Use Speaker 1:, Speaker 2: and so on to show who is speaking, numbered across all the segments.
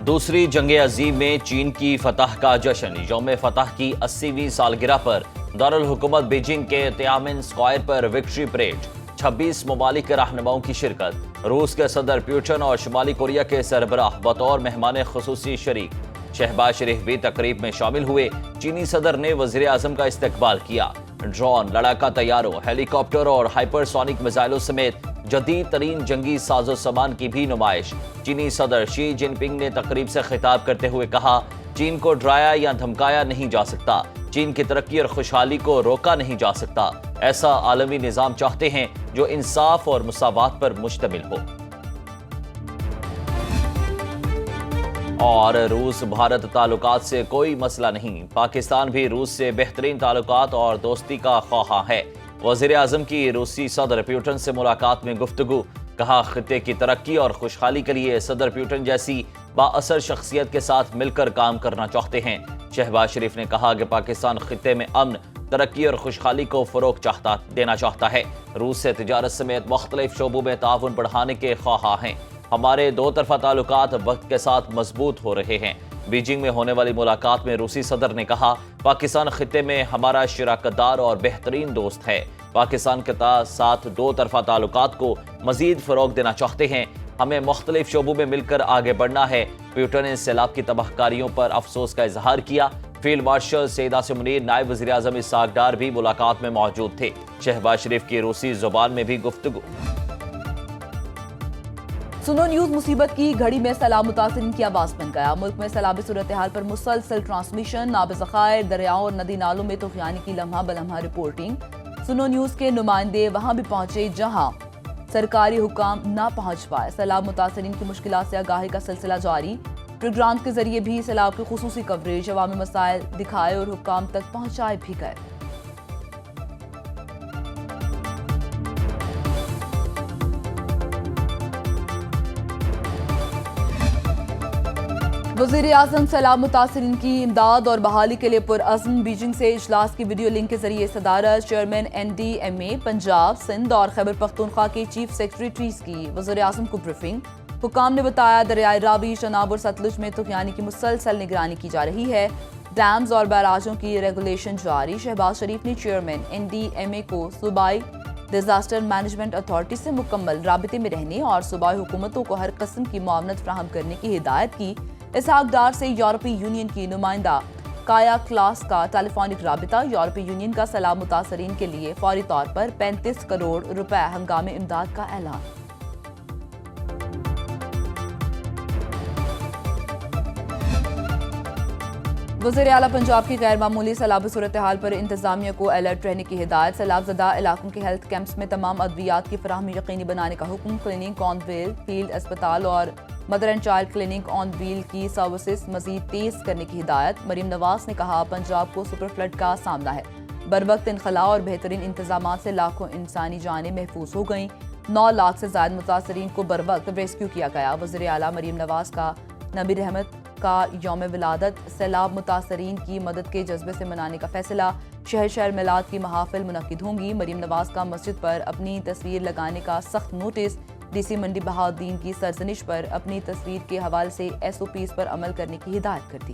Speaker 1: دوسری جنگ عظیم میں چین کی فتح کا جشن۔ یوم فتح کی 80ویں سالگرہ پر دارالحکومت بیجنگ کے تیانمن اسکوائر پر وکٹری پریڈ، 26 ممالک کے رہنماؤں کی شرکت۔ روس کے صدر پیوٹن اور شمالی کوریا کے سربراہ بطور مہمان خصوصی شریک۔ شہباز شریف بھی تقریب میں شامل ہوئے۔ چینی صدر نے وزیر اعظم کا استقبال کیا۔ ڈرون، لڑاکا طیاروں، ہیلی کاپٹر اور ہائپر سونک میزائلوں سمیت جدید ترین جنگی ساز و سامان کی بھی نمائش۔ چینی صدر شی جن پنگ نے تقریب سے خطاب کرتے ہوئے کہا، چین کو ڈرایا یا دھمکایا نہیں جا سکتا، چین کی ترقی اور خوشحالی کو روکا نہیں جا سکتا۔ ایسا عالمی نظام چاہتے ہیں جو انصاف اور مساوات پر مشتمل ہو۔ اور روس بھارت تعلقات سے کوئی مسئلہ نہیں، پاکستان بھی روس سے بہترین تعلقات اور دوستی کا خواہاں ہے۔ وزیر اعظم کی روسی صدر پیوٹن سے ملاقات میں گفتگو، کہا خطے کی ترقی اور خوشحالی کے لیے صدر پیوٹن جیسی با اثر شخصیت کے ساتھ مل کر کام کرنا چاہتے ہیں۔ شہباز شریف نے کہا کہ پاکستان خطے میں امن، ترقی اور خوشحالی کو فروغ دینا چاہتا ہے۔ روس سے تجارت سمیت مختلف شعبوں میں تعاون بڑھانے کے خواہاں ہیں۔ ہمارے دو طرفہ تعلقات وقت کے ساتھ مضبوط ہو رہے ہیں۔ بیجنگ میں ہونے والی ملاقات میں روسی صدر نے کہا، پاکستان خطے میں ہمارا شراکت دار اور بہترین دوست ہے۔ پاکستان کے ساتھ دو طرفہ تعلقات کو مزید فروغ دینا چاہتے ہیں۔ ہمیں مختلف شعبوں میں مل کر آگے بڑھنا ہے۔ پیوٹن نے سیلاب کی تباہ کاریوں پر افسوس کا اظہار کیا۔ فیلڈ مارشل سید عاصم منیر، نائب وزیر اعظم اسحاق ڈار بھی ملاقات میں موجود تھے۔ شہباز شریف کی روسی زبان میں بھی گفتگو۔
Speaker 2: سنو نیوز مصیبت کی گھڑی میں سیلاب متاثرین کی آواز بن گیا۔ ملک میں سیلابی صورتحال پر مسلسل ٹرانسمیشن، آب ذخائر، دریاؤں اور ندی نالوں میں طوفانی کی لمحہ بلمحہ رپورٹنگ۔ سنو نیوز کے نمائندے وہاں بھی پہنچے جہاں سرکاری حکام نہ پہنچ پائے۔ سیلاب متاثرین کی مشکلات سے آگاہی کا سلسلہ جاری۔ پروگرام کے ذریعے بھی سیلاب کی خصوصی کوریج، عوامی مسائل دکھائے اور حکام تک پہنچائے بھی گئے۔ وزیر اعظم سیلاب متاثرین کی امداد اور بحالی کے لیے پرعزم۔ بیجنگ سے اجلاس کی ویڈیو لنک کے ذریعے صدارت چیئرمین NDMA پنجاب، سندھ اور خیبر پختونخوا کے چیف سیکریٹریز کی وزیر اعظم کو بریفنگ۔ حکام نے بتایا، دریائے راوی، چناب اور ستلج میں طوفانی کی مسلسل نگرانی کی جا رہی ہے۔ ڈیمز اور بیراجوں کی ریگولیشن جاری۔ شہباز شریف نے چیئرمین NDMA کو صوبائی ڈیزاسٹر مینجمنٹ اتھارٹی سے مکمل رابطے میں رہنے اور صوبائی حکومتوں کو ہر قسم کی معاونت فراہم کرنے کی ہدایت کی۔ اسحاق ڈار سے یورپی یونین کی نمائندہ کایا کلاس کا ٹیلی فونک رابطہ۔ یورپی یونین کا سیلاب متاثرین کے لیے فوری طور پر 35 کروڑ روپے ہنگامی امداد کا اعلان۔ وزیر اعلیٰ پنجاب کی غیر معمولی سیلابی صورتحال پر انتظامیہ کو الرٹ رہنے کی ہدایت۔ سیلاب زدہ علاقوں کے ہیلتھ کیمپس میں تمام ادویات کی فراہمی یقینی بنانے کا حکم۔ کلینک آن ویل، فیلڈ اسپتال اور mother and child clinic on wheel کی سروسز مزید تیز کرنے کی ہدایت۔ مریم نواز نے کہا، پنجاب کو سپر فلڈ کا سامنا ہے۔ بروقت انخلاء اور بہترین انتظامات سے لاکھوں انسانی جانیں محفوظ ہو گئیں۔ 9 لاکھ سے زائد متاثرین کو بروقت ریسکیو کیا گیا۔ وزیر اعلیٰ مریم نواز کا نبی رحمت کا یوم ولادت سیلاب متاثرین کی مدد کے جذبے سے منانے کا فیصلہ۔ شہر شہر میلاد کی محافل منعقد ہوں گی۔ مریم نواز کا مسجد پر اپنی تصویر لگانے کا سخت نوٹس۔ ڈی سی منڈی بہاؤالدین کی سرزنش پر اپنی تصویر کے حوالے سے SOPs پر عمل کرنے کی ہدایت کر دی۔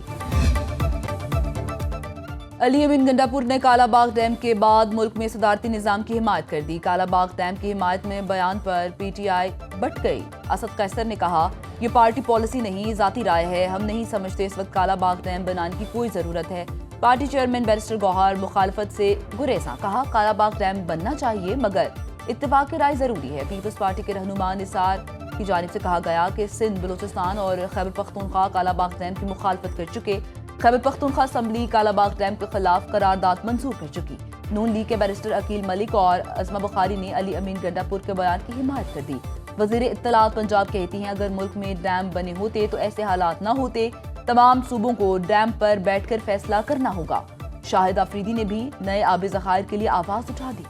Speaker 2: علی امین گنڈا پور نے کالا باغ ڈیم کے بعد ملک میں صدارتی نظام کی حمایت کر دی۔ کالا باغ ڈیم کی حمایت میں بیان پر PTI بٹ گئی۔ اسد قیصر نے کہا، یہ پارٹی پالیسی نہیں، ذاتی رائے ہے۔ ہم نہیں سمجھتے اس وقت کالا باغ ڈیم بنانے کی کوئی ضرورت ہے۔ پارٹی چیئرمین بیرسٹر گوہر مخالفت سے گریزاں، کہا کالا باغ ڈیم بننا چاہیے مگر اتفاق رائے ضروری ہے۔ پیپلز پارٹی کے رہنما نثار کی جانب سے کہا گیا کہ سندھ، بلوچستان اور خیبر پختونخوا کالا باغ ڈیم کی مخالفت کر چکے۔ خیبر پختونخوا اسمبلی کالا باغ ڈیم کے خلاف قرارداد منظور کر چکی۔ نون لیگ کے بیرسٹر عقیل ملک اور عظمہ بخاری نے علی امین گنڈا پور کے بیان کی حمایت کر دی۔ وزیر اطلاعات پنجاب کہتی ہیں، اگر ملک میں ڈیم بنے ہوتے تو ایسے حالات نہ ہوتے۔ تمام صوبوں کو ڈیم پر بیٹھ کر فیصلہ کرنا ہوگا۔ شاہد آفریدی نے بھی نئے آبی ذخائر کے لیے آواز اٹھا دی۔